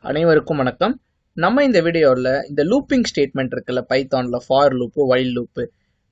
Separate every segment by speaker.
Speaker 1: அனைவருக்கும் வணக்கம். நம்ம இந்த வீடியோவில் இந்த லூப்பிங் ஸ்டேட்மெண்ட் இருக்குல்ல பைத்தானில் ஃபார் லூப்பு வைல் லூப்பு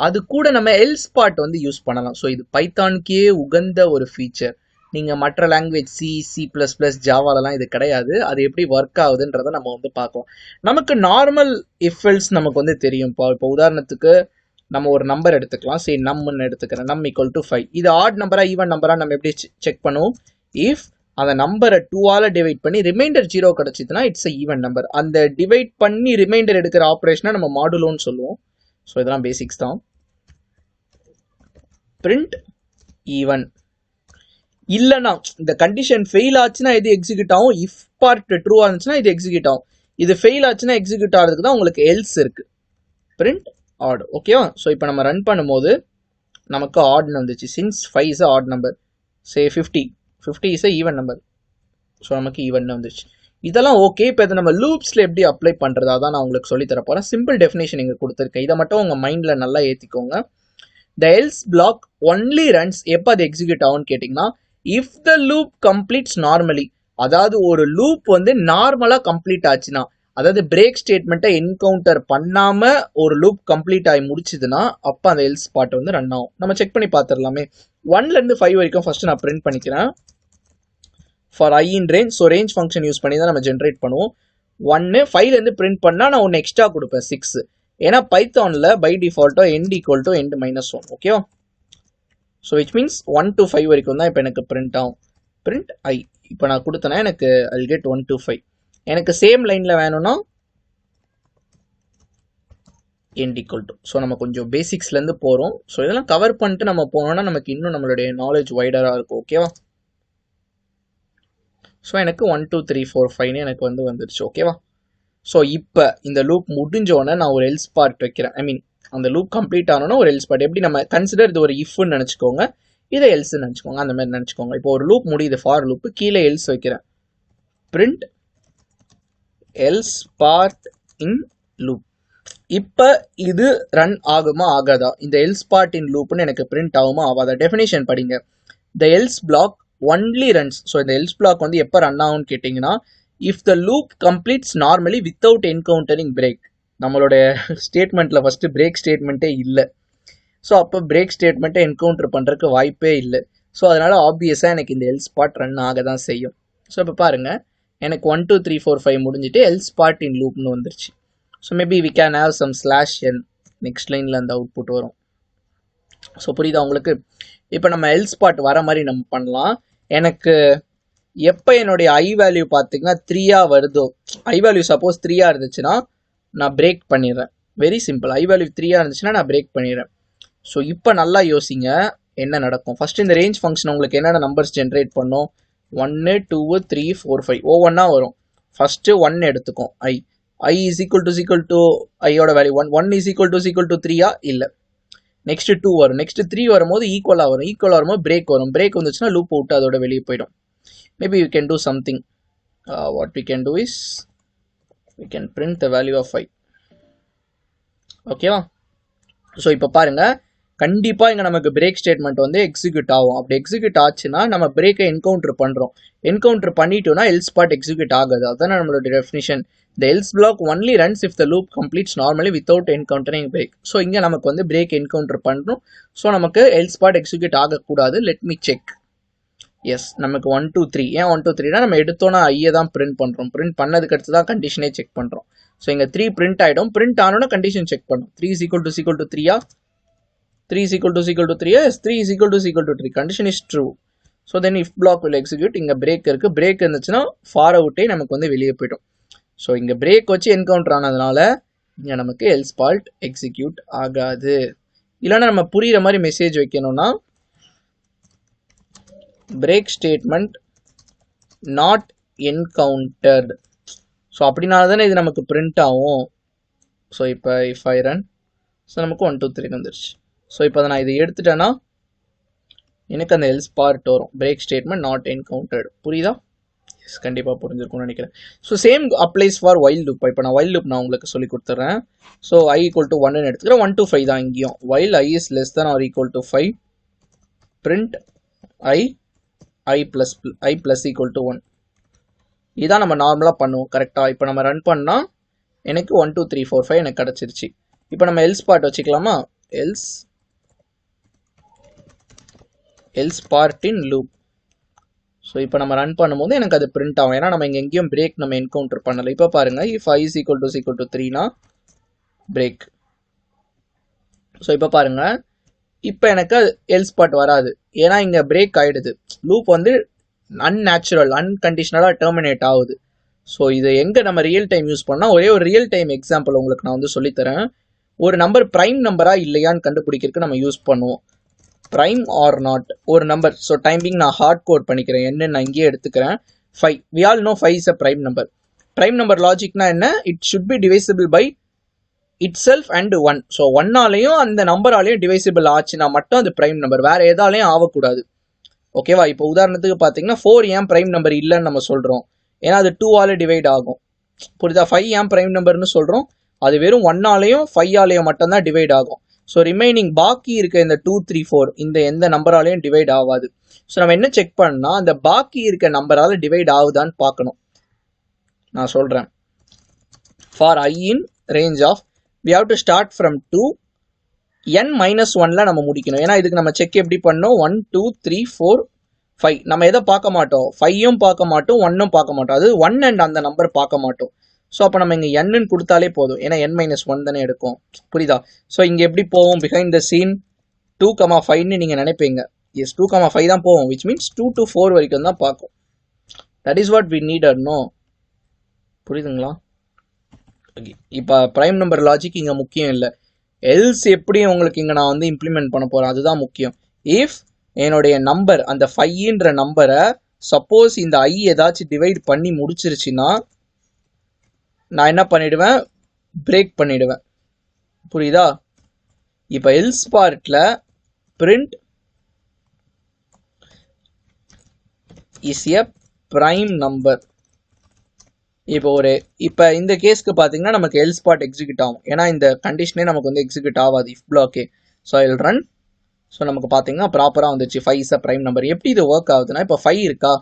Speaker 1: அது கூட நம்ம எல்ஸ் பார்ட் வந்து யூஸ் பண்ணலாம். ஸோ இது பைத்தானுக்கே உகந்த ஒரு ஃபீச்சர். நீங்கள் மற்ற லாங்குவேஜ் C++, ஜாவாலலாம் இது கிடையாது. அது எப்படி ஒர்க் ஆகுதுன்றதை நம்ம வந்து பார்க்கலாம். நமக்கு நார்மல் இஃபெல்ஸ் நமக்கு வந்து தெரியும். இப்போ உதாரணத்துக்கு நம்ம ஒரு நம்பர் எடுத்துக்கலாம். சரி, நம்னு எடுத்துக்கிறேன். நம் ஈக்குவல் டு 5. இது ஆட் நம்பரா ஈவன் நம்பரா நம்ம எப்படி செக் பண்ணுவோம்? இஃப் அந்த நம்பரை 2ஆல் டிவைட் பண்ணி ரிமைண்டர் 0 கிடச்சிதுன்னா இட்ஸ் அ ஈவன் நம்பர். அந்த டிவைட் பண்ணி ரிமைண்டர் எடுக்கிற ஆப்ரேஷனை நம்ம மாடுலோன்னு சொல்லுவோம். ஸோ இதெல்லாம் பேசிக்ஸ் தான். பிரிண்ட் ஈவன் இல்லைன்னா இந்த கண்டிஷன் ஃபெயில் ஆச்சுன்னா இது எக்ஸிக்யூட் ஆகும். இஃப் பார்ட் ட்ரூவாக இருந்துச்சுன்னா இது எக்ஸிக்யூட் ஆகும். இது ஃபெயில் ஆச்சுன்னா எக்ஸிக்யூட் ஆகிறதுக்கு தான் உங்களுக்கு எல்ஸ் இருக்கு. Print add. ஓகேவா? ஸோ இப்போ நம்ம ரன் பண்ணும்போது நமக்கு ஆட்னு வந்துச்சு. Since 5 is add number, say 50 is a even number. So நமக்கு ஈவன் வந்துருச்சு. இதெல்லாம் ஓகே. இப்போ இதை நம்ம லூப்ஸில் எப்படி அப்ளை பண்ணுறதா தான் நான் உங்களுக்கு சொல்லித்தர போகிறேன். சிம்பிள் டெஃபினேஷன் இங்கே கொடுத்துருக்கேன். இதை மட்டும் உங்கள் மைண்டில் நல்லா ஏற்றிக்கோங்க. The else block only runs எப்போ அது எக்ஸிக்யூட் ஆகும்னு கேட்டிங்கன்னா, if the loop completes normally, அதாவது ஒரு லூப் வந்து நார்மலாக கம்ப்ளீட் ஆச்சுன்னா, அதாவது பிரேக் ஸ்டேட்மெண்ட்டை என்கவுண்டர் பண்ணாமல் ஒரு லூப் கம்ப்ளீட் ஆகி முடிச்சுதுன்னா அப்போ அந்த எல்ஸ் பார்ட் வந்து ரன் ஆகும். நம்ம செக் பண்ணி பார்த்துடலாமே. 1லேருந்து 5 வரைக்கும் ஃபஸ்ட்டு நான் பிரிண்ட் பண்ணிக்கிறேன். For I in range. So range function use பண்ணி தான் நம்ம ஜென்ரேட் பண்ணுவோம். 1 5லேருந்து பிரிண்ட் பண்ணால் நான் ஒன்று எக்ஸ்ட்ரா கொடுப்பேன் 6. ஏன்னா பைத்தானில் பை டிஃபால்ட்டாக end ஈக்குவல் டு end -1. ஓகேவா? ஸோ விச் மீன்ஸ் 1 to 5 வரைக்கும் தான் இப்போ எனக்கு பிரிண்ட் ஆகும். பிரிண்ட் ஐ இப்போ நான் கொடுத்தேன்னா எனக்கு ஐ கெட் 1 to 5. எனக்கு சேம் லைனில் வேணும்னா end ஈக்குவல் டு. ஸோ நம்ம கொஞ்சம் பேசிக்ஸ்லேருந்து போகிறோம். ஸோ இதெல்லாம் கவர் பண்ணிட்டு நம்ம போனோம்னா நமக்கு இன்னும் நம்மளுடைய நாலேஜ் வைடராக இருக்கும். ஓகேவா? ஸோ எனக்கு 1 2 3 4 5 எனக்கு வந்துருச்சு. ஓகேவா? ஸோ இப்போ இந்த லூப் முடிஞ்சோடனே நான் ஒரு எல்ஸ் பார்ட் வைக்கிறேன். ஐ மீன் அந்த லூப் கம்ப்ளீட் ஆனோன்னா ஒரு எல்ஸ் பார்ட். எப்படி நம்ம கன்சிடர் இது ஒரு இஃப்னு நினச்சிக்கோங்க, இதை எல்ஸ்ன்னு நினச்சிக்கோங்க. அந்த மாதிரி நினச்சிக்கோங்க. இப்போ ஒரு லூப் முடியுது, ஃபார் லூப்பு, கீழே எல்ஸ் வைக்கிறேன். Print else part in loop. இப்போ இது ரன் ஆகுமா ஆகாதா? இந்த எல்ஸ் பார்ட் இன் லூப்னு எனக்கு பிரிண்ட் ஆகுமா ஆகாதா? டெஃபினேஷன் படிங்க. த else block only runs. So இந்த எல்ஸ் பிளாக் வந்து எப்போ ரன் ஆகும்னு கேட்டிங்கன்னா, if the loop completes normally without encountering break. நம்மளுடைய ஸ்டேட்மெண்ட்டில் ஃபஸ்ட்டு பிரேக் ஸ்டேட்மெண்ட்டே இல்லை. ஸோ அப்போ பிரேக் ஸ்டேட்மெண்ட்டை என்கவுண்டர் பண்ணுறதுக்கு வாய்ப்பே இல்லை. ஸோ அதனால் ஆப்வியஸாக எனக்கு இந்த எல்ஸ் பார்ட் ரன் ஆக தான் செய்யும். ஸோ இப்போ பாருங்கள், எனக்கு 1 2 3 4 5 முடிஞ்சிட்டு எல்ஸ் பார்ட் இன் லூப்னு வந்துருச்சு. So maybe we can have some /n. Next லைனில் அந்த அவுட்புட் வரும். ஸோ புரியுதா உங்களுக்கு? இப்போ நம்ம எல்ஸ் பார்ட் வர மாதிரி நம்ம பண்ணலாம். எனக்கு எப்போ என்னுடைய ஐ வேல்யூ பார்த்தீங்கன்னா 3ஆக வருதோ, ஐ வேல்யூ சப்போஸ் 3ஆக இருந்துச்சுன்னா நான் பிரேக் பண்ணிடுறேன். Very simple. ஐ வேல்யூ 3ஆக இருந்துச்சுன்னா நான் பிரேக் பண்ணிடுறேன். ஸோ இப்போ நல்லா யோசிங்க என்ன நடக்கும். ஃபஸ்ட்டு இந்த ரேஞ்ச் ஃபங்க்ஷன் உங்களுக்கு என்னென்ன நம்பர்ஸ் ஜென்ரேட் பண்ணும்? 1 2 3 4 5 ஒவ்வொன்றா வரும். ஃபஸ்ட்டு 1 எடுத்துக்கும். ஐ இஸ் ஈக்குவல் டு ஐயோட வேல்யூ 1 இஸ் ஈக்குவல் டு 3ஆ? இல்லை. நெக்ஸ்ட் 2 வரும். நெக்ஸ்ட் 3 வரும்போது ஈக்குவலாக வரும். ஈக்குவலாக வரும்போது பிரேக் வரும். பிரேக் வந்துச்சுன்னா லூப் விட்டு அதோட வெளியே போயிடும். Maybe you can do something. What we can do is we can print the value of 5. ஓகேவா? ஸோ இப்போ பாருங்கள், கண்டிப்பாக இங்கே நமக்கு பிரேக் ஸ்டேட்மெண்ட் வந்து எக்ஸிக்யூட் ஆகும். அப்படி எக்ஸிக்யூட் ஆச்சுன்னா நம்ம பிரேக்கை என்கவுண்டர் பண்ணுறோம். என்கவுண்டர் பண்ணிட்டோம்னா எல்ஸ் பார்ட் எக்ஸிக்யூட் ஆகாது. அதுதான் நம்மளோட definition. The else block only runs if the loop completes normally without encountering break. So இங்கே நமக்கு வந்து பிரேக் என்கவுண்டர் பண்ணுறோம். ஸோ நமக்கு எல்ஸ் பார்ட் எக்ஸிக்யூட் ஆகக்கூடாது. Let me check. எஸ், நமக்கு 1 2 3. ஏன் 1 2 3னா நம்ம எடுத்தோன்னா ஐயை தான் பிரிண்ட் பண்ணுறோம். பிரிண்ட் பண்ணதுக்கு அடுத்து தான் கண்டிஷனே செக் பண்ணுறோம். ஸோ இங்கே 3 பிரிண்ட் ஆகிடும். பிரிண்ட் ஆனோன்னா கண்டிஷன் செக் பண்ணும். 3 is equal to 3ஆ? 3 is equal to 3ஆ? எஸ், 3 is equal to 3. Condition is true. So then if block will execute. இங்கே பிரேக் இருக்குது. பிரேக் இருந்துச்சுன்னா ஃபார் அவுட்டே நமக்கு வந்து வெளியே போய்டும். ஸோ இங்கே பிரேக் வச்சு என்கவுண்டர் ஆனதுனால இங்கே நமக்கு எல்ஸ் பார்ட் எக்ஸிக்யூட் ஆகாது. இல்லைன்னா நம்ம புரிகிற மாதிரி மெசேஜ் வைக்கணும்னா பிரேக் ஸ்டேட்மெண்ட் நாட் என்கவுண்டர்டு. ஸோ அப்படினால தானே இது நமக்கு பிரிண்ட் ஆகும். ஸோ இப்போ இஃப் ஐ ரன், ஸோ நமக்கு 1 2 3 வந்துருச்சு. ஸோ இப்போ நான் இதை எடுத்துட்டேன்னா எனக்கு அந்த எல்ஸ் பார்ட் வரும். Break statement not encountered. புரியுதா? கண்டிப்பாக புரிஞ்சிருக்கும்னு நினைக்கிறேன். So same applies for while loop. இப்போ நான் வைல் லூப் நான் உங்களுக்கு சொல்லி கொடுத்துட்றேன். ஸோ ஐ ஈக்குவல் டு 1 எடுத்துக்கிறேன். 1 to 5 தான் இங்கேயும். While i is less than or equal to 5, print i plus equal to 1. இதான் நம்ம நார்மலாக பண்ணுவோம் கரெக்டாக. இப்போ நம்ம ரன் பண்ணால் எனக்கு 1 2 3 4 5 எனக்கு கிடச்சிருச்சு. இப்போ நம்ம எல்ஸ் பார்ட் வச்சுக்கலாமா? Else part in loop. So இப்போ நம்ம ரன் பண்ணும்போது எனக்கு அது பிரிண்ட் ஆகும். ஏன்னா நம்ம இங்கே எங்கேயும் பிரேக் நம்ம என்கவுண்டர் பண்ணலை. இப்போ பாருங்கள், இஃப் I is equal to 3னா பிரேக். ஸோ இப்போ பாருங்கள், இப்போ எனக்கு எல்ஸ் பார்ட் வராது. ஏன்னா இங்கே பிரேக் ஆகிடுது. லூப் வந்து அன்நேச்சுரல் அன்கண்டிஷனலாக டெர்மினேட் ஆகுது. ஸோ இதை எங்கே நம்ம ரியல் டைம் யூஸ் பண்ணால், ஒரே ஒரு ரியல் டைம் எக்ஸாம்பிள் உங்களுக்கு நான் வந்து சொல்லித்தரேன். ஒரு நம்பர் ப்ரைம் நம்பரா இல்லையான்னு கண்டுபிடிக்கிறதுக்கு நம்ம யூஸ் பண்ணுவோம். ப்ரைம் ஆர் நாட் ஒரு நம்பர். ஸோ டைமிங் நான் ஹார்ட் கோட் பண்ணிக்கிறேன், என்ன நான் இங்கேயே எடுத்துக்கிறேன். 5. we all know 5 is a prime number. Prime number லாஜிக்னா என்ன? It should be divisible by itself and 1. So 1ஆலையும் அந்த நம்பராலையும் டிவைசிபிள் ஆச்சுன்னா மட்டும் அது ப்ரைம் நம்பர், வேற எதாலையும் ஆகக்கூடாது. ஓகேவா? இப்போ உதாரணத்துக்கு பார்த்தீங்கன்னா 4 ஏன் ப்ரைம் நம்பர் இல்லைன்னு நம்ம சொல்கிறோம்? ஏன்னா அது 2ஆல டிவைட் ஆகும். புரியுதா? 5 ஏன் ப்ரைம் நம்பர்னு சொல்கிறோம்? அது வெறும் 1ஆலையும் 5ஆலையும் மட்டும்தான் டிவைட் ஆகும். ஸோ ரிமைனிங் பாக்கி இருக்க இந்த 2 3 4 இந்த எந்த நம்பராலையும் டிவைட் ஆகாது. ஸோ நம்ம என்ன செக் பண்ணால் அந்த பாக்கி இருக்க நம்பரால் டிவைட் ஆகுதான்னு பார்க்கணும். நான் சொல்கிறேன். For I in range of we have to start from 2 n-1ல நம்ம முடிக்கணும். ஏன்னா இதுக்கு நம்ம செக் எப்படி பண்ணோம்? 1 2 3 4 5 நம்ம எதை பார்க்க மாட்டோம்? 5ம் பார்க்க மாட்டோம், 1ம் பார்க்க மாட்டோம். அது 1 அண்ட் அந்த நம்பர் பார்க்க மாட்டோம். ஸோ அப்போ நம்ம இங்கே n கொடுத்தாலே போதும், ஏன்னா n-1 தானே எடுக்கும். புரியுதா? ஸோ இங்கே எப்படி போவோம்? பிஹைண்ட் த சீன் 2,5ன்னு நீங்கள் நினைப்பீங்க. எஸ், 2,5 தான் போவோம், விச் மீன்ஸ் 2 to 4 வரைக்கும் தான் பார்க்கும். That is what we needed. No, புரியுதுங்களா? இப்போ ப்ரைம் நம்பர் லாஜிக் இங்கே முக்கியம் இல்லை. எல்ஸ் எப்படி உங்களுக்கு இங்கே நான் வந்து இம்ப்ளிமெண்ட் பண்ண போகிறேன் அதுதான் முக்கியம். இஃப் என்னுடைய நம்பர் அந்த 5ன்ற நம்பரை சப்போஸ் இந்த I ஏதாச்சும் டிவைட் பண்ணி முடிச்சிருச்சுன்னா நான் என்ன பண்ணிடுவேன்? பிரேக் பண்ணிடுவேன். புரியுதா? இப்போ எல்ஸ் பார்ட்டில் print is a prime number. இப்போ இந்த கேஸ்க்கு பார்த்தீங்கன்னா நமக்கு எல்ஸ் பார்ட் எக்ஸிக்யூட் ஆகும். ஏன்னா இந்த கண்டிஷனே நமக்கு வந்து எக்ஸிக்யூட் ஆகாது இஃப் பிளாக்கே. So I will run. So நமக்கு பார்த்தீங்கன்னா ப்ராப்பராக வந்துச்சு. 5 இஸ் அ ப்ரைம் நம்பர். எப்படி இது ஒர்க் ஆகுதுன்னா, இப்போ 5 இருக்கா,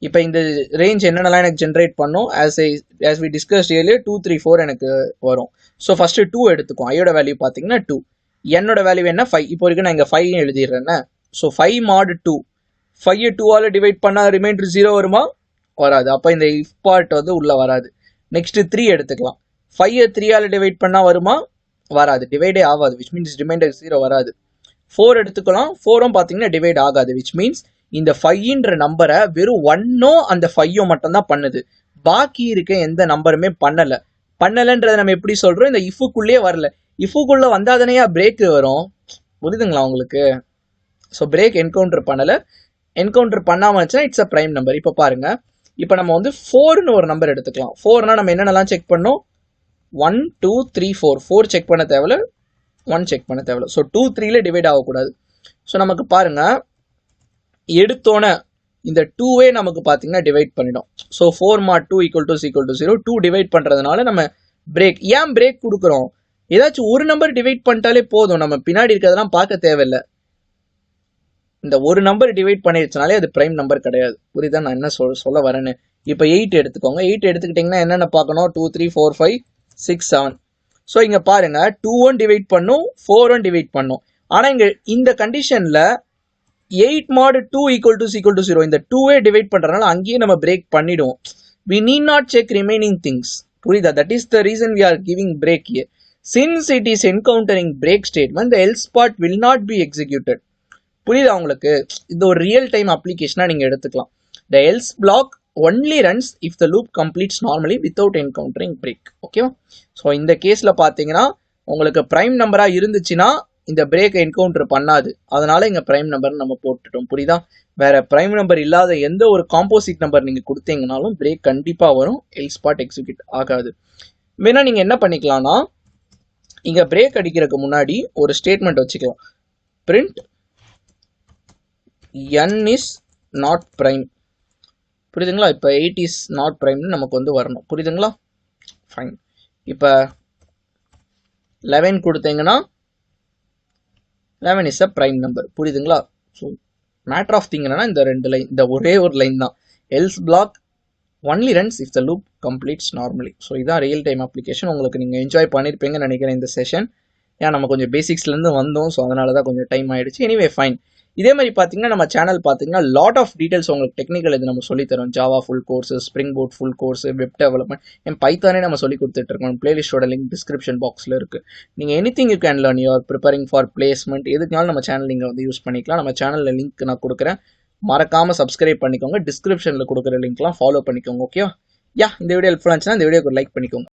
Speaker 1: இப்போ இந்த ரேஞ்ச் என்னென்னலாம் எனக்கு ஜென்ரேட் பண்ணும்? as we discussed earlier 2 3 4 எனக்கு வரும். ஸோ ஃபஸ்ட்டு 2 எடுத்துக்கும். ஐயோட வேல்யூ பார்த்தீங்கன்னா 2, என்னோட வேல்யூ என்ன? 5. இப்போ வரைக்கும் நான் இங்கே 5 எழுதிடுறேன்னா, ஸோ 5 mod 2, 5 2ஆல் டிவைட் பண்ணால் ரிமைண்டர் 0 வருமா? வராது. அப்போ இந்த இஃப் பார்ட் வந்து உள்ளே வராது. நெக்ஸ்ட்டு 3 எடுத்துக்கலாம். 5 3ஆல் டிவைட் பண்ணால் வருமா? வராது, டிவைடே ஆகாது, விச் மீன்ஸ் ரிமைண்டர் 0 வராது. 4 எடுத்துக்கலாம். 4ம் பார்த்தீங்கன்னா டிவைட் ஆகாது, விச் மீன்ஸ் இந்த 5ன்ற நம்பரை வெறும் 1ஓ அந்த 5ஓ மட்டும்தான் பண்ணுது. பாக்கி இருக்க எந்த நம்பருமே பண்ணலைன்றதை நம்ம எப்படி சொல்கிறோம்? இந்த இஃபுக்குள்ளேயே வரல. இஃபுக்குள்ளே வந்தாதனையா பிரேக் வரும். புரியுதுங்களா உங்களுக்கு? ஸோ பிரேக் என்கவுண்டர் பண்ணலை. என்கவுண்டர் பண்ணாமல் இருந்துச்சுன்னா இட்ஸ் அ ப்ரைம் நம்பர். இப்போ பாருங்கள், இப்போ நம்ம வந்து 4ன்னு ஒரு நம்பர் எடுத்துக்கலாம். 4னா நம்ம என்னென்னலாம் செக் பண்ணோம்? 1 2 3 4. 4 செக் பண்ண தேவையில்ல, 1 செக் பண்ண தேவையில்ல. ஸோ 2 3ல டிவைட் ஆகக்கூடாது. ஸோ நமக்கு பாருங்கள், எடுத்தோன்னே இந்த 2வே நமக்கு பார்த்தீங்கன்னா டிவைட் பண்ணிடும். So 4 mod 2 = 0. 2 டிவைட் பண்ணுறதுனால நம்ம பிரேக். ஏன் பிரேக் கொடுக்குறோம்? ஏதாச்சும் ஒரு நம்பர் டிவைட் பண்ணிட்டாலே போதும், நம்ம பின்னாடி இருக்கிறதெல்லாம் பார்க்க தேவையில்லை. இந்த ஒரு நம்பர் டிவைட் பண்ணிடுச்சுனாலே அது ப்ரைம் நம்பர் கிடையாது. புரியுதா நான் என்ன சொல்ல வரேன்னு? இப்போ 8 எடுத்துக்கோங்க. 8 எடுத்துக்கிட்டிங்கன்னா என்னென்ன பார்க்கணும்? 2 3 4 5 6 7. ஸோ இங்கே பாருங்கள், 2 டிவைட் பண்ணும், 4 டிவைட் பண்ணும். ஆனால் இங்கே இந்த கண்டிஷனில் 8 mod 2 = 0. இந்த 2வே டிவைட் பண்ணுறதுனால அங்கேயே நம்ம பிரேக் பண்ணிடுவோம். we need not check remaining things. புரியுதா? that is the reason we are giving break here. since it is encountering break statement, the else part will not be executed. புரியுதா உங்களுக்கு? இது ஒரு ரியல் டைம் அப்ளிகேஷனாக நீங்கள் எடுத்துக்கலாம். the else block only runs if the loop completes normally without encountering break. ஓகேவா? So இந்த கேஸில் பார்த்தீங்கன்னா உங்களுக்கு ப்ரைம் நம்பராக இருந்துச்சுன்னா இந்த பிரேக் என்கவுண்டர் பண்ணாது. அதனால இங்கே ப்ரைம் நம்பர் நம்ம போட்டுட்டோம். புரியுதா? வேற ப்ரைம் நம்பர் இல்லாத எந்த ஒரு காம்போசிட் நம்பர் நீங்கள் கொடுத்தீங்கனாலும் பிரேக் கண்டிப்பாக வரும், எல்ஸ் பார்ட் எக்ஸிக்யூட் ஆகாது. வேணா நீங்கள் என்ன பண்ணிக்கலாம்னா, இங்கே பிரேக் அடிக்கிறதுக்கு முன்னாடி ஒரு ஸ்டேட்மெண்ட் வச்சுக்கலாம். Print n is not prime. புரியுதுங்களா? இப்போ 8 is not prime நமக்கு வந்து வரணும். புரியுதுங்களா? ஃபைன். இப்போ 11 கொடுத்தீங்கன்னா 11 is a prime number. புரியுதுங்களா? ஸோ மேட்டர் ஆஃப் திங் என்னன்னா இந்த 2 லைன், இந்த ஒரே ஒரு லைன் தான். Else block only runs if the loop completes normally. So இதான் ரியல் டைம் அப்ளிகேஷன். உங்களுக்கு நீங்கள் என்ஜாய் பண்ணியிருப்பீங்கன்னு நினைக்கிறேன் இந்த செஷன். ஏன் நம்ம கொஞ்சம் பேசிக்ஸ்லேருந்து வந்தோம், ஸோ அதனால தான் கொஞ்சம் டைம் ஆகிடுச்சு. Anyway fine. இதே மாதிரி பார்த்தீங்கன்னா நம்ம சேனல் பார்த்தீங்கன்னா லாட் ஆஃப் டீடைல்ஸ் உங்களுக்கு டெக்னிக்கல் இது நம்ம சொல்லித்தரோம். Java full course, Spring Boot full course, web development, என் பைத்தானே நம்ம சொல்லி கொடுத்துட்ருக்கோம். பிளேலிஸ்டோட லிங்க் டிஸ்கிரிப்ஷன் பாக்ஸில் இருக்குது. நீங்கள் anything you can learn, you are preparing for placement, எதுக்குனாலும் நம்ம சேனல் நீங்கள் வந்து யூஸ் பண்ணிக்கலாம். நம்ம சேனலில் லிங்க் நான் கொடுக்குறேன், மறக்காமல் சப்ஸ்கிரைப் பண்ணிக்கோங்க. டிஸ்கிரிப்ஷனில் கொடுக்குற லிங்க்லாம் ஃபாலோ பண்ணிக்கோங்க. ஓகேவா? இந்த வீடியோ ஹெல்ப்ஃபுல்லாக இருந்துச்சுன்னா இந்த வீடியோக்கு லைக் பண்ணிக்கோங்க.